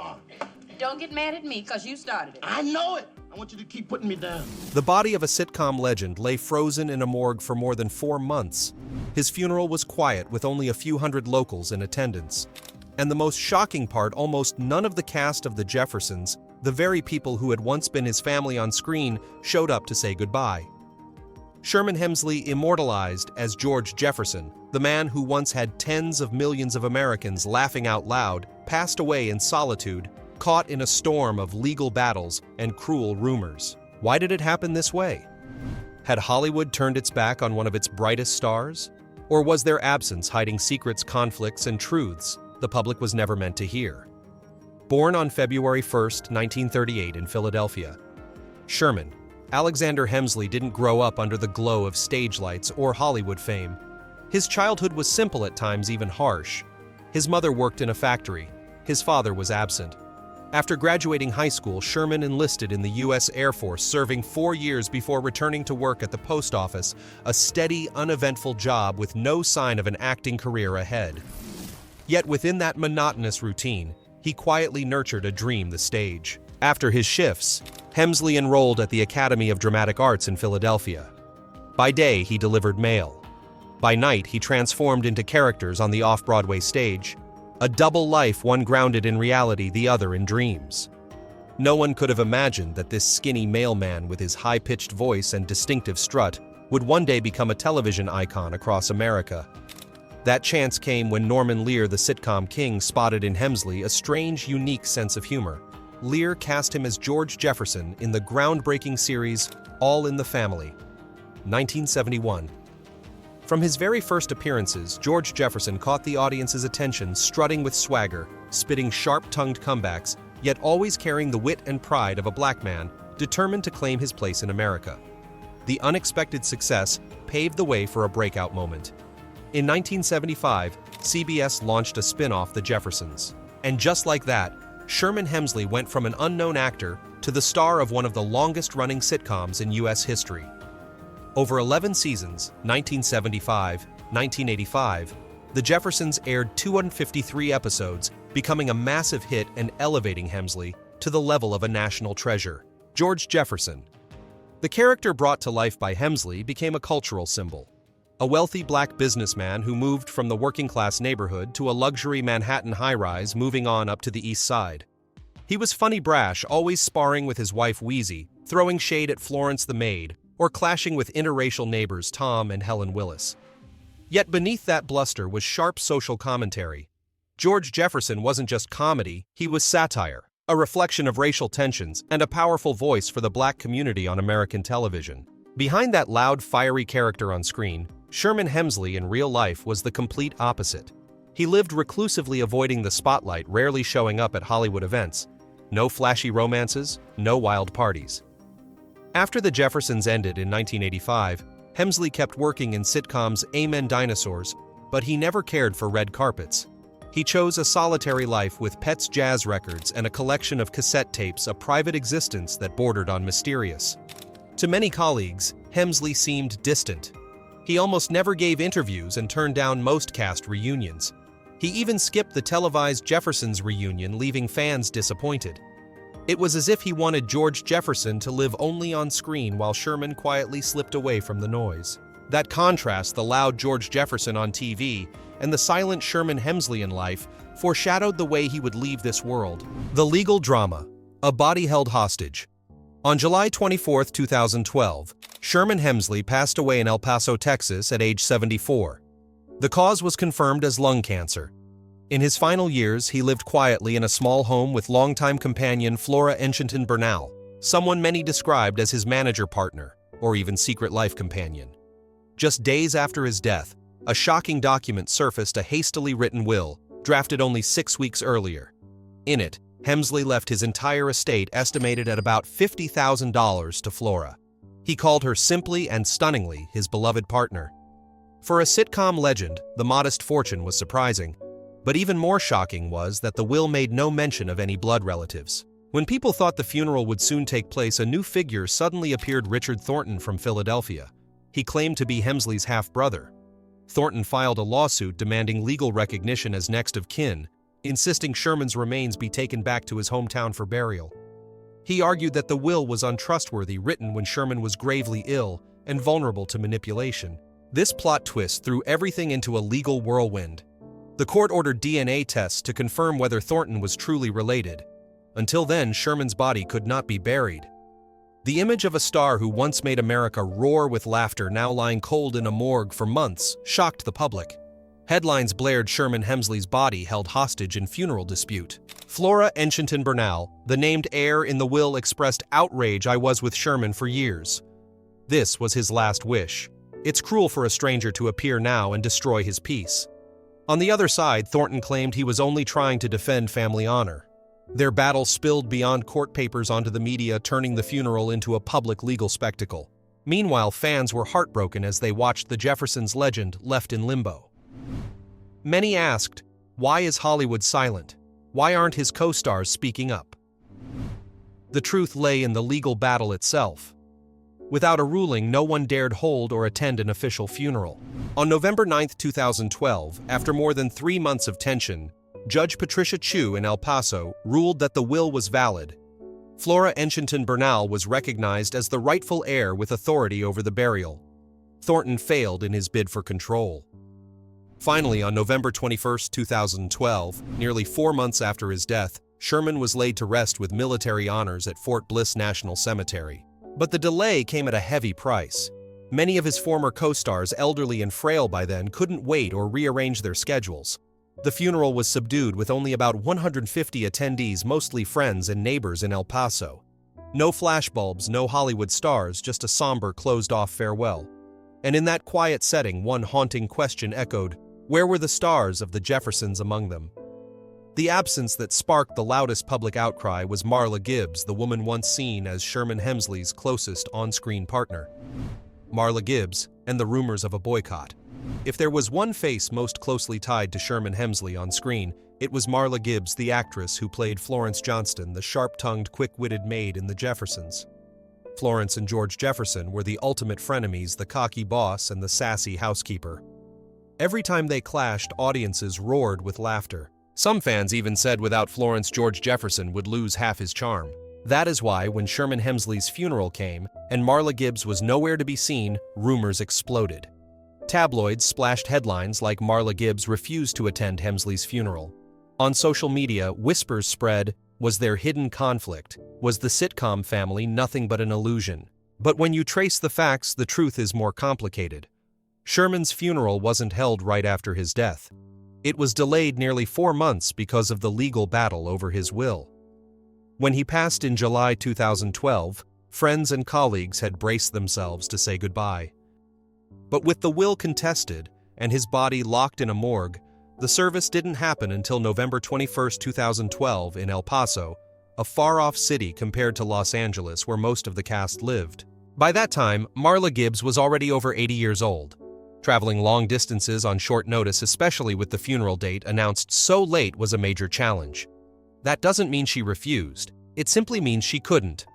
on. Don't get mad at me, because you started it. I know it. I want you to keep putting me down. The body of a sitcom legend lay frozen in a morgue for more than 4 months. His funeral was quiet, with only a few hundred locals in attendance. And the most shocking part, almost none of the cast of the Jeffersons, the very people who had once been his family on screen, showed up to say goodbye. Sherman Hemsley, immortalized as George Jefferson, the man who once had tens of millions of Americans laughing out loud, passed away in solitude, caught in a storm of legal battles and cruel rumors. Why did it happen this way? Had Hollywood turned its back on one of its brightest stars? Or was their absence hiding secrets, conflicts, and truths the public was never meant to hear? Born on February 1, 1938 in Philadelphia, Sherman Alexander Hemsley didn't grow up under the glow of stage lights or Hollywood fame. His childhood was simple, at times even harsh. His mother worked in a factory. His father was absent. After graduating high school, Sherman enlisted in the U.S. Air Force, serving 4 years before returning to work at the post office, a steady, uneventful job with no sign of an acting career ahead. Yet within that monotonous routine, he quietly nurtured a dream: the stage. After his shifts, Hemsley enrolled at the Academy of Dramatic Arts in Philadelphia. By day, he delivered mail. By night, he transformed into characters on the off-Broadway stage. A double life, one grounded in reality, the other in dreams. No one could have imagined that this skinny mailman with his high-pitched voice and distinctive strut would one day become a television icon across America. That chance came when Norman Lear, the sitcom king, spotted in Hemsley a strange, unique sense of humor. Lear cast him as George Jefferson in the groundbreaking series All in the Family, 1971. From his very first appearances, George Jefferson caught the audience's attention, strutting with swagger, spitting sharp-tongued comebacks, yet always carrying the wit and pride of a black man determined to claim his place in America. The unexpected success paved the way for a breakout moment. In 1975, CBS launched a spin-off, The Jeffersons. And just like that, Sherman Hemsley went from an unknown actor to the star of one of the longest-running sitcoms in U.S. history. Over 11 seasons, 1975, 1985, The Jeffersons aired 253 episodes, becoming a massive hit and elevating Hemsley to the level of a national treasure. George Jefferson. The character brought to life by Hemsley became a cultural symbol. A wealthy black businessman who moved from the working-class neighborhood to a luxury Manhattan high-rise, moving on up to the East Side. He was funny brash, always sparring with his wife Wheezy, throwing shade at Florence the maid, or clashing with interracial neighbors Tom and Helen Willis. Yet beneath that bluster was sharp social commentary. George Jefferson wasn't just comedy, he was satire, a reflection of racial tensions and a powerful voice for the black community on American television. Behind that loud, fiery character on screen, Sherman Hemsley in real life was the complete opposite. He lived reclusively, avoiding the spotlight, rarely showing up at Hollywood events. No flashy romances, no wild parties. After The Jeffersons ended in 1985, Hemsley kept working in sitcoms Amen Dinosaurs, but he never cared for red carpets. He chose a solitary life with Pet's jazz records and a collection of cassette tapes, a private existence that bordered on mysterious. To many colleagues, Hemsley seemed distant. He almost never gave interviews and turned down most cast reunions. He even skipped the televised Jeffersons reunion, leaving fans disappointed. It was as if he wanted George Jefferson to live only on screen while Sherman quietly slipped away from the noise. That contrast, the loud George Jefferson on TV and the silent Sherman Hemsley in life, foreshadowed the way he would leave this world. The legal drama, a body held hostage. On July 24, 2012, Sherman Hemsley passed away in El Paso, Texas at age 74. The cause was confirmed as lung cancer. In his final years, he lived quietly in a small home with longtime companion Flora Enchinton Bernal, someone many described as his manager partner, or even secret life companion. Just days after his death, a shocking document surfaced, a hastily written will, drafted only 6 weeks earlier. In it, Hemsley left his entire estate, estimated at about $50,000, to Flora. He called her simply and stunningly his beloved partner. For a sitcom legend, the modest fortune was surprising. But even more shocking was that the will made no mention of any blood relatives. When people thought the funeral would soon take place, a new figure suddenly appeared: Richard Thornton from Philadelphia. He claimed to be Hemsley's half-brother. Thornton filed a lawsuit demanding legal recognition as next of kin, insisting Sherman's remains be taken back to his hometown for burial. He argued that the will was untrustworthy, written when Sherman was gravely ill and vulnerable to manipulation. This plot twist threw everything into a legal whirlwind. The court ordered DNA tests to confirm whether Thornton was truly related. Until then, Sherman's body could not be buried. The image of a star who once made America roar with laughter, now lying cold in a morgue for months, shocked the public. Headlines blared Sherman Hemsley's body held hostage in funeral dispute. Flora Enchinton Bernal, the named heir in the will, expressed outrage. "I was with Sherman for years. This was his last wish. It's cruel for a stranger to appear now and destroy his peace." On the other side, Thornton claimed he was only trying to defend family honor. Their battle spilled beyond court papers onto the media, turning the funeral into a public legal spectacle. Meanwhile, fans were heartbroken as they watched the Jeffersons legend left in limbo. Many asked, why is Hollywood silent? Why aren't his co-stars speaking up? The truth lay in the legal battle itself. Without a ruling, no one dared hold or attend an official funeral. On November 9, 2012, after more than 3 months of tension, Judge Patricia Chu in El Paso ruled that the will was valid. Flora Enchinton Bernal was recognized as the rightful heir with authority over the burial. Thornton failed in his bid for control. Finally, on November 21, 2012, nearly 4 months after his death, Sherman was laid to rest with military honors at Fort Bliss National Cemetery. But the delay came at a heavy price. Many of his former co-stars, elderly and frail by then, couldn't wait or rearrange their schedules. The funeral was subdued with only about 150 attendees, mostly friends and neighbors in El Paso. No flashbulbs, no Hollywood stars, just a somber, closed-off farewell. And in that quiet setting, one haunting question echoed, where were the stars of the Jeffersons among them? The absence that sparked the loudest public outcry was Marla Gibbs, the woman once seen as Sherman Hemsley's closest on-screen partner. Marla Gibbs and the rumors of a boycott. If there was one face most closely tied to Sherman Hemsley on screen, it was Marla Gibbs, the actress who played Florence Johnston, the sharp-tongued, quick-witted maid in The Jeffersons. Florence and George Jefferson were the ultimate frenemies, the cocky boss and the sassy housekeeper. Every time they clashed, audiences roared with laughter. Some fans even said without Florence, George Jefferson would lose half his charm. That is why, when Sherman Hemsley's funeral came and Marla Gibbs was nowhere to be seen, rumors exploded. Tabloids splashed headlines like Marla Gibbs refused to attend Hemsley's funeral. On social media, whispers spread, was there hidden conflict? Was the sitcom family nothing but an illusion? But when you trace the facts, the truth is more complicated. Sherman's funeral wasn't held right after his death. It was delayed nearly 4 months because of the legal battle over his will. When he passed in July 2012, friends and colleagues had braced themselves to say goodbye. But with the will contested and his body locked in a morgue, the service didn't happen until November 21, 2012 in El Paso, a far-off city compared to Los Angeles where most of the cast lived. By that time, Marla Gibbs was already over 80 years old. Traveling long distances on short notice, especially with the funeral date announced so late, was a major challenge. That doesn't mean she refused. It simply means she couldn't.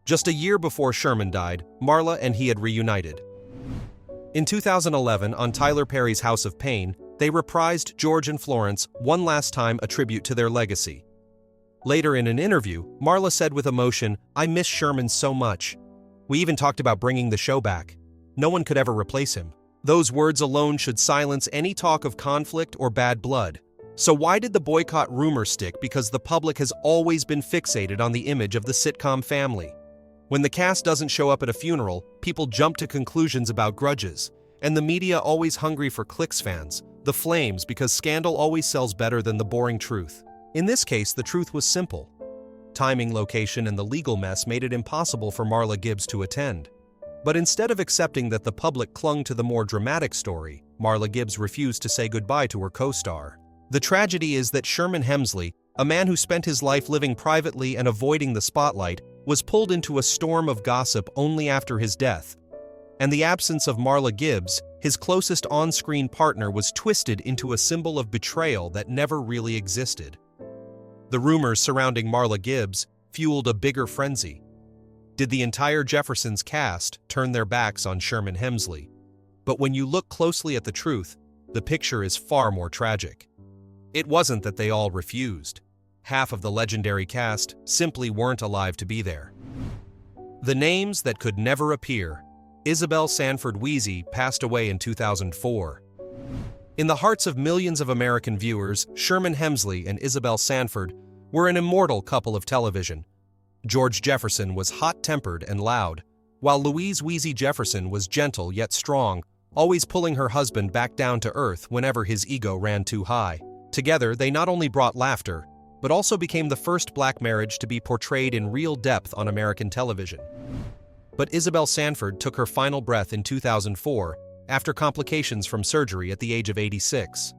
Just a year before Sherman died, Marla and he had reunited. In 2011, on Tyler Perry's House of Pain, they reprised George and Florence one last time, a tribute to their legacy. Later in an interview, Marla said with emotion, "I miss Sherman so much. We even talked about bringing the show back. No one could ever replace him." Those words alone should silence any talk of conflict or bad blood. So why did the boycott rumor stick? Because the public has always been fixated on the image of the sitcom family. When the cast doesn't show up at a funeral, people jump to conclusions about grudges. And the media always hungry for clicks, fans, the flames, because scandal always sells better than the boring truth. In this case, the truth was simple. Timing, location, and the legal mess made it impossible for Marla Gibbs to attend. But instead of accepting that the public clung to the more dramatic story, Marla Gibbs refused to say goodbye to her co-star. The tragedy is that Sherman Hemsley, a man who spent his life living privately and avoiding the spotlight, was pulled into a storm of gossip only after his death. And the absence of Marla Gibbs, his closest on-screen partner, was twisted into a symbol of betrayal that never really existed. The rumors surrounding Marla Gibbs fueled a bigger frenzy. Did the entire Jeffersons cast turn their backs on Sherman Hemsley? But when you look closely at the truth, the picture is far more tragic. It wasn't that they all refused. Half of the legendary cast simply weren't alive to be there. The names that could never appear. Isabel Sanford Weezy passed away in 2004. In the hearts of millions of American viewers, Sherman Hemsley and Isabel Sanford were an immortal couple of television. George Jefferson was hot-tempered and loud, while Louise Weezy Jefferson was gentle yet strong, always pulling her husband back down to earth whenever his ego ran too high. Together, they not only brought laughter, but also became the first black marriage to be portrayed in real depth on American television. But Isabel Sanford took her final breath in 2004 after complications from surgery at the age of 86.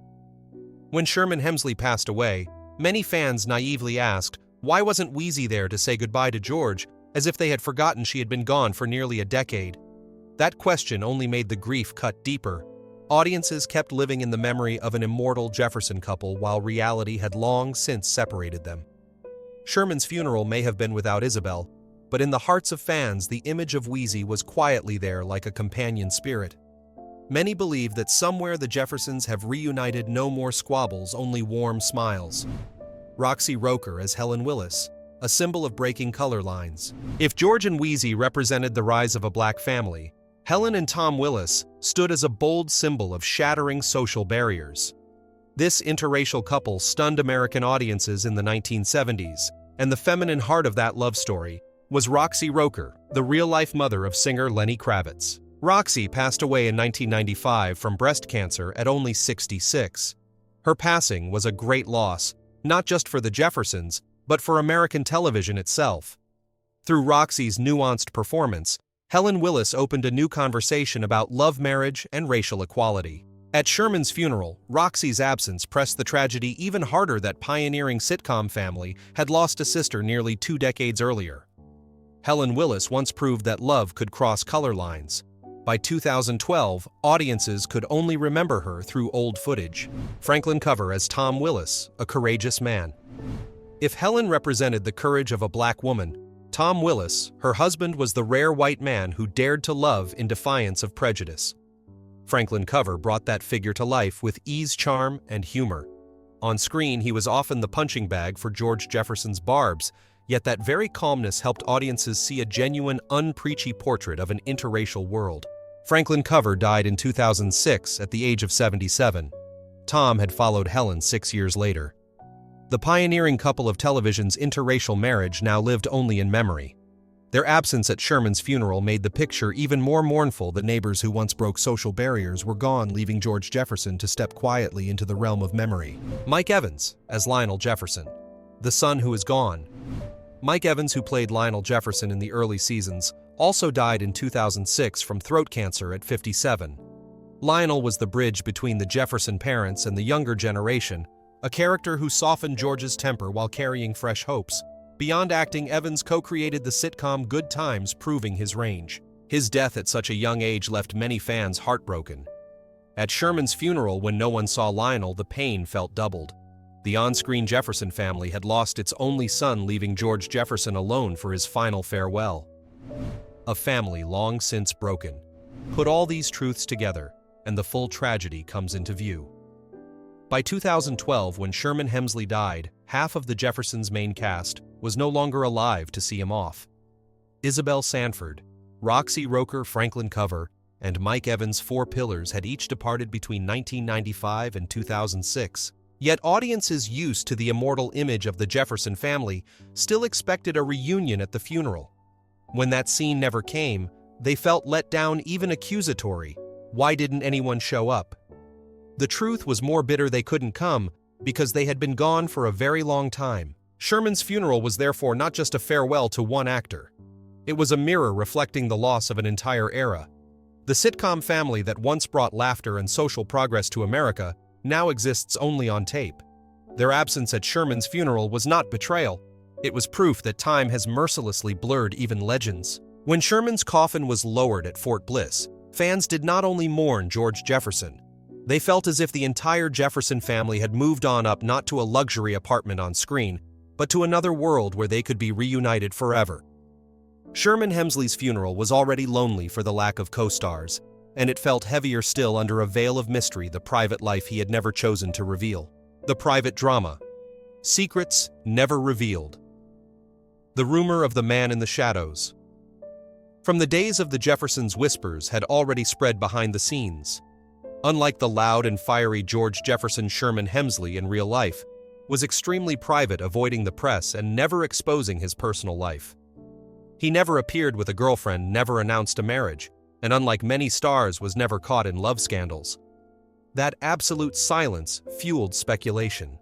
When Sherman Hemsley passed away, many fans naively asked, why wasn't Weezy there to say goodbye to George, as if they had forgotten she had been gone for nearly a decade? That question only made the grief cut deeper. Audiences kept living in the memory of an immortal Jefferson couple while reality had long since separated them. Sherman's funeral may have been without Isabel, but in the hearts of fans, the image of Weezy was quietly there like a companion spirit. Many believe that somewhere the Jeffersons have reunited, no more squabbles, only warm smiles. Roxy Roker as Helen Willis, a symbol of breaking color lines. If George and Weezy represented the rise of a black family, Helen and Tom Willis stood as a bold symbol of shattering social barriers. This interracial couple stunned American audiences in the 1970s, and the feminine heart of that love story was Roxy Roker, the real-life mother of singer Lenny Kravitz. Roxy passed away in 1995 from breast cancer at only 66. Her passing was a great loss, not just for the Jeffersons, but for American television itself. Through Roxy's nuanced performance, Helen Willis opened a new conversation about love marriage and racial equality. At Sherman's funeral, Roxy's absence pressed the tragedy even harder that pioneering sitcom family had lost a sister nearly 2 decades earlier. Helen Willis once proved that love could cross color lines. By 2012, audiences could only remember her through old footage. Franklin Cover as Tom Willis, a courageous man. If Helen represented the courage of a black woman, Tom Willis, her husband, was the rare white man who dared to love in defiance of prejudice. Franklin Cover brought that figure to life with ease, charm, and humor. On screen, he was often the punching bag for George Jefferson's barbs, yet that very calmness helped audiences see a genuine, unpreachy portrait of an interracial world. Franklin Cover died in 2006 at the age of 77. Tom had followed Helen 6 years later. The pioneering couple of television's interracial marriage now lived only in memory. Their absence at Sherman's funeral made the picture even more mournful. The neighbors who once broke social barriers were gone, leaving George Jefferson to step quietly into the realm of memory. Mike Evans as Lionel Jefferson, the son who is gone. Mike Evans, who played Lionel Jefferson in the early seasons, also died in 2006 from throat cancer at 57. Lionel was the bridge between the Jefferson parents and the younger generation, a character who softened George's temper while carrying fresh hopes. Beyond acting, Evans co-created the sitcom Good Times, proving his range. His death at such a young age left many fans heartbroken. At Sherman's funeral, when no one saw Lionel, the pain felt doubled. The on-screen Jefferson family had lost its only son, leaving George Jefferson alone for his final farewell. A family long since broken. Put all these truths together, and the full tragedy comes into view. By 2012, when Sherman Hemsley died, half of the Jeffersons' main cast was no longer alive to see him off. Isabel Sanford, Roxy Roker, Franklin Cover, and Mike Evans' 4 pillars had each departed between 1995 and 2006. Yet audiences used to the immortal image of the Jefferson family still expected a reunion at the funeral. When that scene never came, they felt let down, even accusatory. Why didn't anyone show up? The truth was more bitter they couldn't come, because they had been gone for a very long time. Sherman's funeral was therefore not just a farewell to one actor. It was a mirror reflecting the loss of an entire era. The sitcom family that once brought laughter and social progress to America now exists only on tape. Their absence at Sherman's funeral was not betrayal. It was proof that time has mercilessly blurred even legends. When Sherman's coffin was lowered at Fort Bliss, fans did not only mourn George Jefferson. They felt as if the entire Jefferson family had moved on up, not to a luxury apartment on screen, but to another world where they could be reunited forever. Sherman Hemsley's funeral was already lonely for the lack of co-stars, and it felt heavier still under a veil of mystery, the private life he had never chosen to reveal. The private drama. Secrets never revealed. The rumor of the man in the shadows. From the days of the Jeffersons, whispers had already spread behind the scenes. Unlike the loud and fiery George Jefferson, Sherman Hemsley in real life was extremely private, avoiding the press and never exposing his personal life. He never appeared with a girlfriend, never announced a marriage, and unlike many stars was never caught in love scandals. That absolute silence fueled speculation.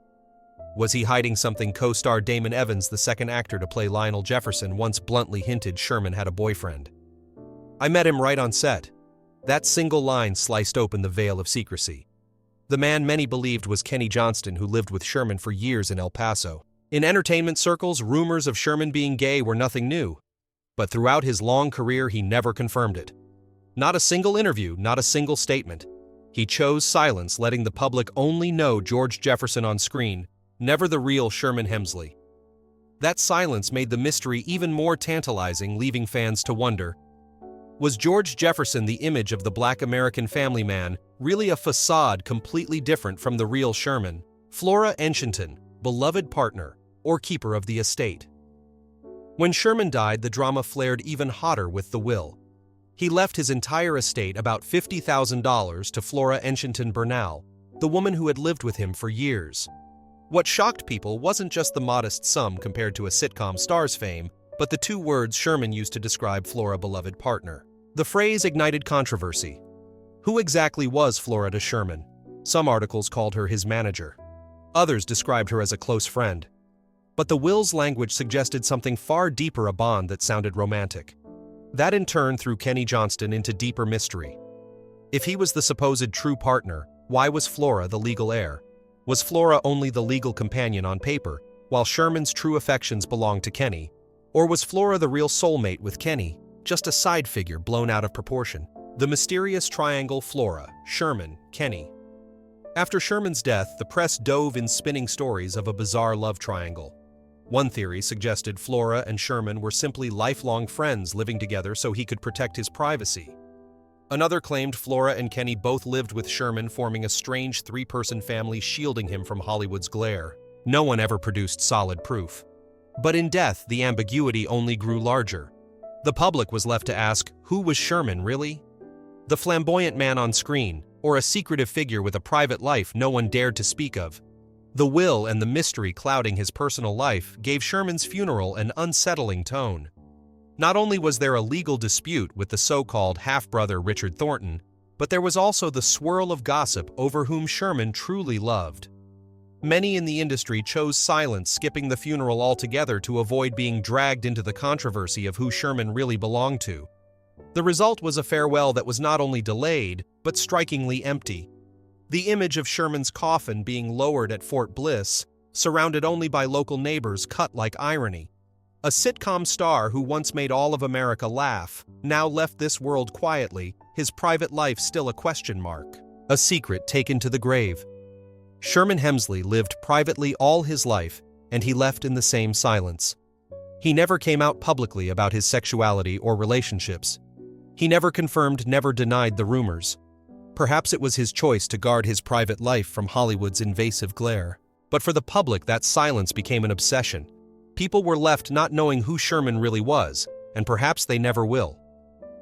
Was he hiding something? Co-star Damon Evans, the second actor to play Lionel Jefferson, once bluntly hinted Sherman had a boyfriend. "I met him right on set." That single line sliced open the veil of secrecy. The man many believed was Kenny Johnston, who lived with Sherman for years in El Paso. In entertainment circles, rumors of Sherman being gay were nothing new, but throughout his long career he never confirmed it. Not a single interview, not a single statement. He chose silence, letting the public only know George Jefferson on screen, never the real Sherman Hemsley. That silence made the mystery even more tantalizing, leaving fans to wonder, was George Jefferson, the image of the Black American family man, really a facade completely different from the real Sherman? Flora Enchinton, beloved partner, or keeper of the estate. When Sherman died, the drama flared even hotter with the will. He left his entire estate, about $50,000, to Flora Enchinton Bernal, the woman who had lived with him for years. What shocked people wasn't just the modest sum compared to a sitcom star's fame, but the two words Sherman used to describe Flora, beloved partner. The phrase ignited controversy. Who exactly was Flora to Sherman? Some articles called her his manager. Others described her as a close friend. But the will's language suggested something far deeper, a bond that sounded romantic. That in turn threw Kenny Johnston into deeper mystery. If he was the supposed true partner, why was Flora the legal heir? Was Flora only the legal companion on paper, while Sherman's true affections belonged to Kenny? Or was Flora the real soulmate with Kenny, just a side figure blown out of proportion? The mysterious triangle: Flora, Sherman, Kenny. After Sherman's death, the press dove in spinning stories of a bizarre love triangle. One theory suggested Flora and Sherman were simply lifelong friends living together so he could protect his privacy. Another claimed Flora and Kenny both lived with Sherman, forming a strange three-person family shielding him from Hollywood's glare. No one ever produced solid proof. But in death, the ambiguity only grew larger. The public was left to ask, who was Sherman really? The flamboyant man on screen, or a secretive figure with a private life no one dared to speak of? The will and the mystery clouding his personal life gave Sherman's funeral an unsettling tone. Not only was there a legal dispute with the so-called half-brother Richard Thornton, but there was also the swirl of gossip over whom Sherman truly loved. Many in the industry chose silence, skipping the funeral altogether to avoid being dragged into the controversy of who Sherman really belonged to. The result was a farewell that was not only delayed, but strikingly empty. The image of Sherman's coffin being lowered at Fort Bliss, surrounded only by local neighbors, cut like irony. A sitcom star who once made all of America laugh, now left this world quietly, his private life still a question mark. A secret taken to the grave. Sherman Hemsley lived privately all his life, and he left in the same silence. He never came out publicly about his sexuality or relationships. He never confirmed, never denied the rumors. Perhaps it was his choice to guard his private life from Hollywood's invasive glare. But for the public, that silence became an obsession. People were left not knowing who Sherman really was, and perhaps they never will.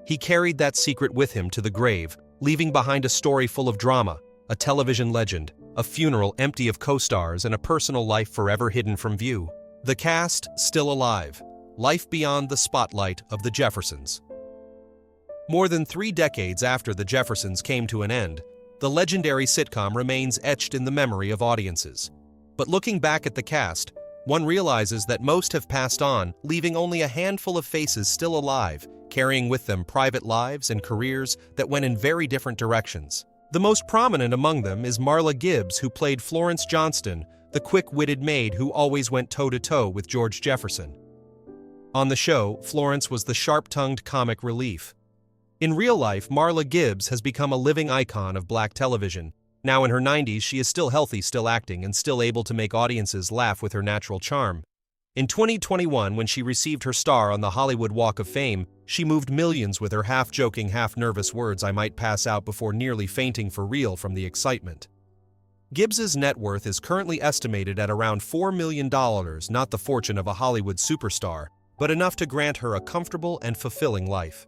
He carried that secret with him to the grave, leaving behind a story full of drama, a television legend, a funeral empty of co-stars, and a personal life forever hidden from view. The cast still alive, life beyond the spotlight of the Jeffersons. More than 3 decades after the Jeffersons came to an end, the legendary sitcom remains etched in the memory of audiences. But looking back at the cast, one realizes that most have passed on, leaving only a handful of faces still alive, carrying with them private lives and careers that went in very different directions. The most prominent among them is Marla Gibbs, who played Florence Johnston, the quick-witted maid who always went toe-to-toe with George Jefferson. On the show, Florence was the sharp-tongued comic relief. In real life, Marla Gibbs has become a living icon of black television. Now in her 90s, she is still healthy, still acting, and still able to make audiences laugh with her natural charm. In 2021, when she received her star on the Hollywood Walk of Fame, she moved millions with her half-joking, half-nervous words, "I might pass out," before nearly fainting for real from the excitement. Gibbs's net worth is currently estimated at around $4 million, not the fortune of a Hollywood superstar, but enough to grant her a comfortable and fulfilling life.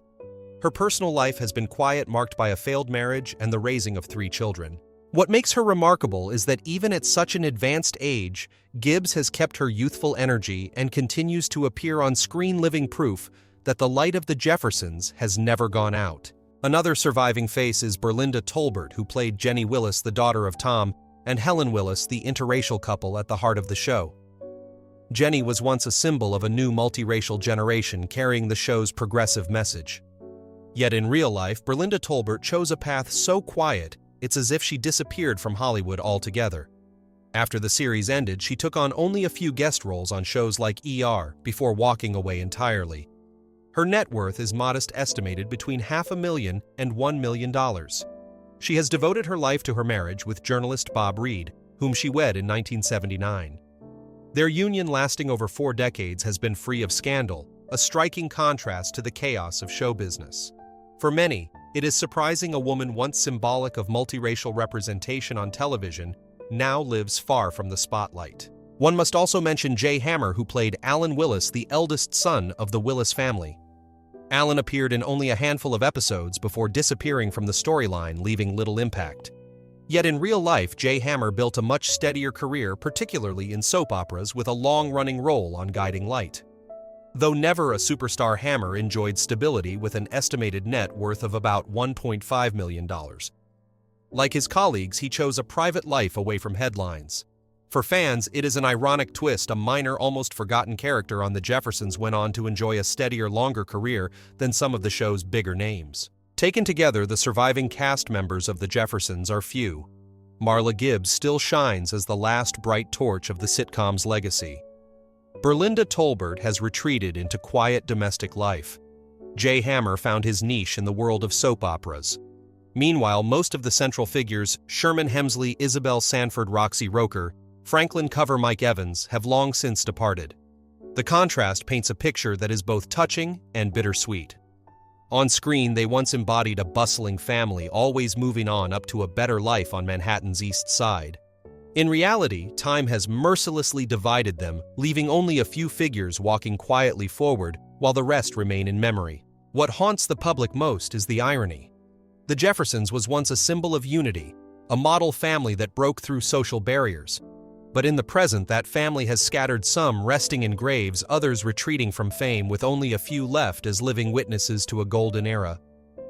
Her personal life has been quiet, marked by a failed marriage and the raising of 3 children. What makes her remarkable is that even at such an advanced age, Gibbs has kept her youthful energy and continues to appear on screen, living proof that the light of the Jeffersons has never gone out. Another surviving face is Berlinda Tolbert, who played Jenny Willis, the daughter of Tom, and Helen Willis, the interracial couple at the heart of the show. Jenny was once a symbol of a new multiracial generation carrying the show's progressive message. Yet in real life, Berlinda Tolbert chose a path so quiet, it's as if she disappeared from Hollywood altogether. After the series ended, she took on only a few guest roles on shows like ER before walking away entirely. Her net worth is modest, estimated between $500,000 and $1 million. She has devoted her life to her marriage with journalist Bob Reed, whom she wed in 1979. Their union, lasting over 4 decades, has been free of scandal, a striking contrast to the chaos of show business. For many, it is surprising a woman once symbolic of multiracial representation on television now lives far from the spotlight. One must also mention Jay Hammer, who played Alan Willis, the eldest son of the Willis family. Alan appeared in only a handful of episodes before disappearing from the storyline, leaving little impact. Yet in real life, Jay Hammer built a much steadier career, particularly in soap operas, with a long-running role on Guiding Light. Though never a superstar, Hammer enjoyed stability with an estimated net worth of about $1.5 million. Like his colleagues, he chose a private life away from headlines. For fans, it is an ironic twist. A minor, almost forgotten character on The Jeffersons went on to enjoy a steadier, longer career than some of the show's bigger names. Taken together, the surviving cast members of The Jeffersons are few. Marla Gibbs still shines as the last bright torch of the sitcom's legacy. Berlinda Tolbert has retreated into quiet domestic life. Jay Hammer found his niche in the world of soap operas. Meanwhile, most of the central figures, Sherman Hemsley, Isabel Sanford, Roxy Roker, Franklin Cover, Mike Evans, have long since departed. The contrast paints a picture that is both touching and bittersweet. On screen, they once embodied a bustling family, always moving on up to a better life on Manhattan's East Side. In reality, time has mercilessly divided them, leaving only a few figures walking quietly forward while the rest remain in memory. What haunts the public most is the irony. The Jeffersons was once a symbol of unity, a model family that broke through social barriers. But in the present, that family has scattered, some resting in graves, others retreating from fame, with only a few left as living witnesses to a golden era.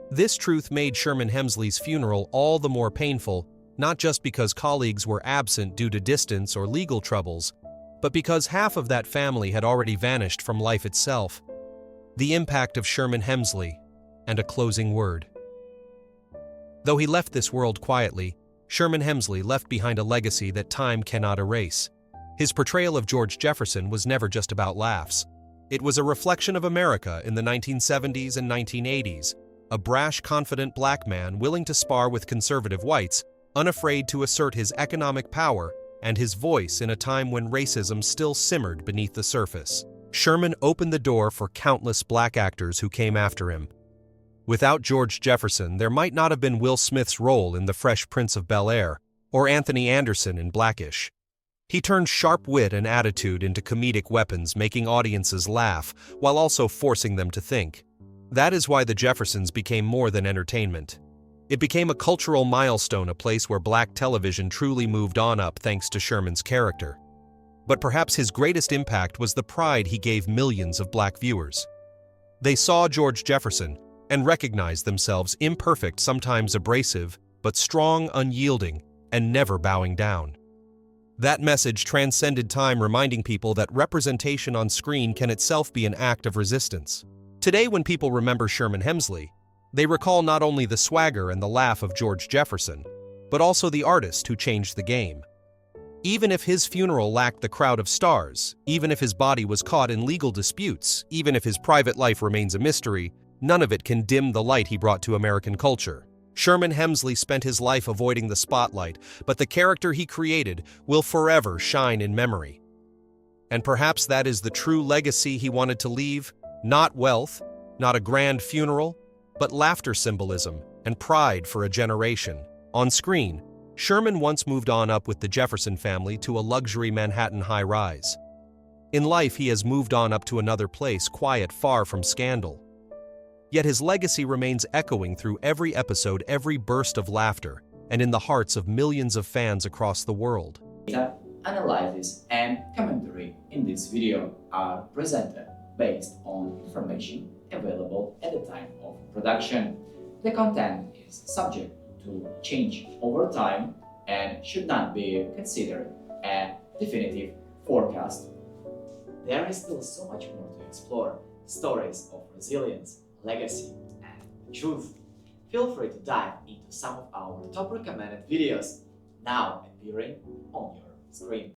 This truth made Sherman Hemsley's funeral all the more painful, not just because colleagues were absent due to distance or legal troubles, but because half of that family had already vanished from life itself. The impact of Sherman Hemsley, and a closing word. Though he left this world quietly, Sherman Hemsley left behind a legacy that time cannot erase. His portrayal of George Jefferson was never just about laughs. It was a reflection of America in the 1970s and 1980s, a brash, confident black man willing to spar with conservative whites, unafraid to assert his economic power and his voice in a time when racism still simmered beneath the surface. Sherman opened the door for countless black actors who came after him. Without George Jefferson, there might not have been Will Smith's role in The Fresh Prince of Bel-Air or Anthony Anderson in Blackish. He turned sharp wit and attitude into comedic weapons, making audiences laugh while also forcing them to think. That is why The Jeffersons became more than entertainment. It became a cultural milestone, a place where black television truly moved on up thanks to Sherman's character. But perhaps his greatest impact was the pride he gave millions of black viewers. They saw George Jefferson and recognized themselves imperfect, sometimes abrasive, but strong, unyielding, and never bowing down. That message transcended time, reminding people that representation on screen can itself be an act of resistance. Today, when people remember Sherman Hemsley, they recall not only the swagger and the laugh of George Jefferson, but also the artist who changed the game. Even if his funeral lacked the crowd of stars, even if his body was caught in legal disputes, even if his private life remains a mystery, none of it can dim the light he brought to American culture. Sherman Hemsley spent his life avoiding the spotlight, but the character he created will forever shine in memory. And perhaps that is the true legacy he wanted to leave: not wealth, not a grand funeral, but laughter, symbolism, and pride for a generation. On screen, Sherman once moved on up with the Jefferson family to a luxury Manhattan high-rise. In life, he has moved on up to another place, quiet, far from scandal. Yet his legacy remains echoing through every episode, every burst of laughter, and in the hearts of millions of fans across the world. Data, analysis, and commentary in this video are presented based on information available at the time of production. The content is subject to change over time and should not be considered a definitive forecast. There is still so much more to explore: stories of resilience, legacy, and truth. Feel free to dive into some of our top recommended videos now appearing on your screen.